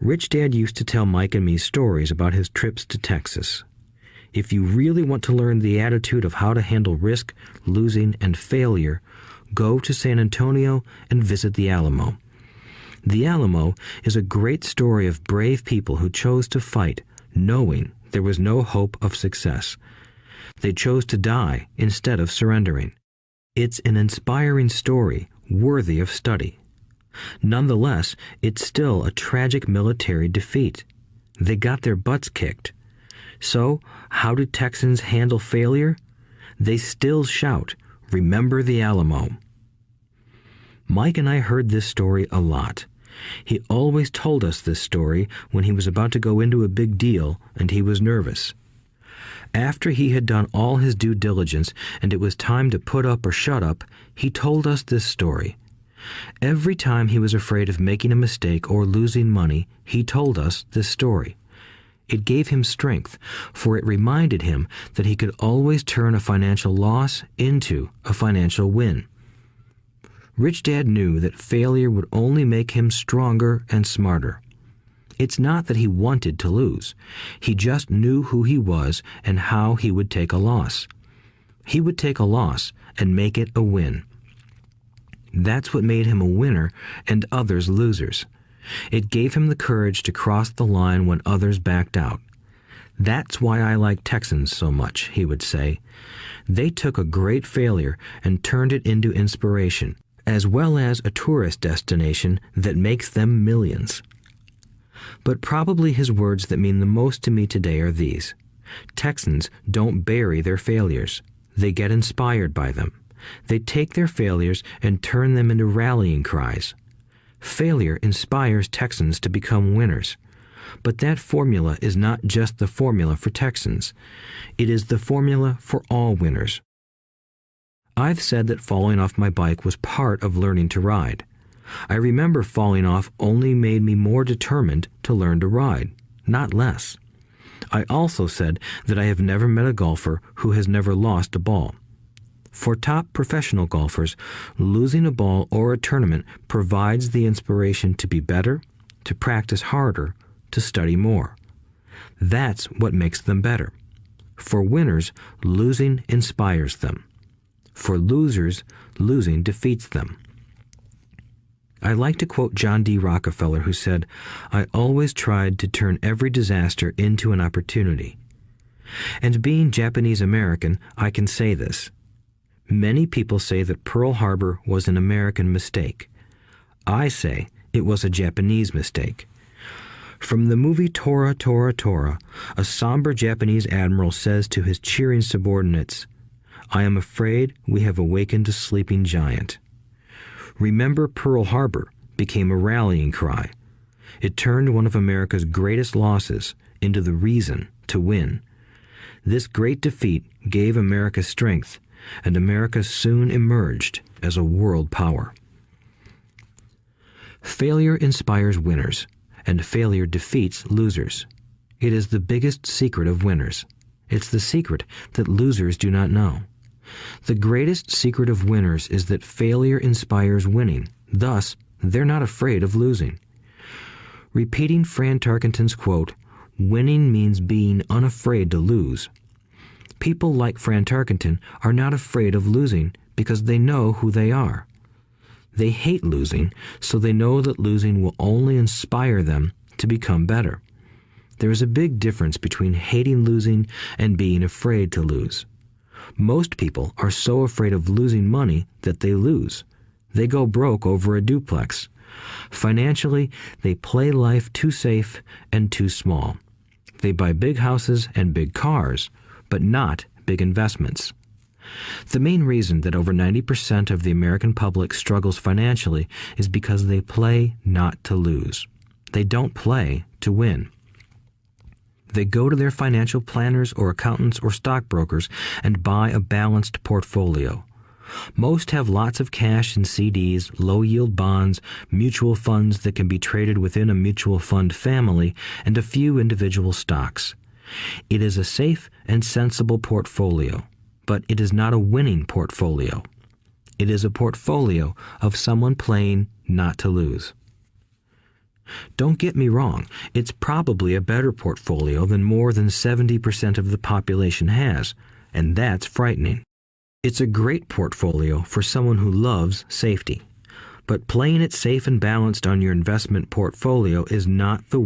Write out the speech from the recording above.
Rich Dad used to tell Mike and me stories about his trips to Texas. If you really want to learn the attitude of how to handle risk, losing, and failure, go to San Antonio and visit the Alamo. The Alamo is a great story of brave people who chose to fight, knowing there was no hope of success. They chose to die instead of surrendering. It's an inspiring story worthy of study. Nonetheless, it's still a tragic military defeat. They got their butts kicked. So, how do Texans handle failure? They still shout, "Remember the Alamo." Mike and I heard this story a lot. He always told us this story when he was about to go into a big deal and he was nervous. After he had done all his due diligence and it was time to put up or shut up, he told us this story. Every time he was afraid of making a mistake or losing money, he told us this story. It gave him strength, for it reminded him that he could always turn a financial loss into a financial win. Rich Dad knew that failure would only make him stronger and smarter. It's not that he wanted to lose. He just knew who he was and how he would take a loss. He would take a loss and make it a win. That's what made him a winner and others losers. It gave him the courage to cross the line when others backed out. "That's why I like Texans so much," he would say. "They took a great failure and turned it into inspiration, as well as a tourist destination that makes them millions." But probably his words that mean the most to me today are these: Texans don't bury their failures. They get inspired by them. They take their failures and turn them into rallying cries. Failure inspires Texans to become winners. But that formula is not just the formula for Texans. It is the formula for all winners. I've said that falling off my bike was part of learning to ride. I remember falling off only made me more determined to learn to ride, not less. I also said that I have never met a golfer who has never lost a ball. For top professional golfers, losing a ball or a tournament provides the inspiration to be better, to practice harder, to study more. That's what makes them better. For winners, losing inspires them. For losers, losing defeats them. I like to quote John D. Rockefeller, who said, "I always tried to turn every disaster into an opportunity." And being Japanese American, I can say this. Many people say that Pearl Harbor was an American mistake. I say it was a Japanese mistake. From the movie Tora, Tora, Tora, a somber Japanese admiral says to his cheering subordinates, "I am afraid we have awakened a sleeping giant." "Remember Pearl Harbor" became a rallying cry. It turned one of America's greatest losses into the reason to win. This great defeat gave America strength, and America soon emerged as a world power. Failure inspires winners, and failure defeats losers. It is the biggest secret of winners. It's the secret that losers do not know. The greatest secret of winners is that failure inspires winning. Thus, they're not afraid of losing. Repeating Fran Tarkenton's quote, "Winning means being unafraid to lose." People like Fran Tarkenton are not afraid of losing because they know who they are. They hate losing, so they know that losing will only inspire them to become better. There is a big difference between hating losing and being afraid to lose. Most people are so afraid of losing money that they lose. They go broke over a duplex. Financially, they play life too safe and too small. They buy big houses and big cars, but not big investments. The main reason that over 90% of the American public struggles financially is because they play not to lose. They don't play to win. They go to their financial planners or accountants or stockbrokers and buy a balanced portfolio. Most have lots of cash in CDs, low-yield bonds, mutual funds that can be traded within a mutual fund family, and a few individual stocks. It is a safe and sensible portfolio, but it is not a winning portfolio. It is a portfolio of someone playing not to lose. Don't get me wrong, it's probably a better portfolio than more than 70% of the population has, and that's frightening. It's a great portfolio for someone who loves safety. But playing it safe and balanced on your investment portfolio is not the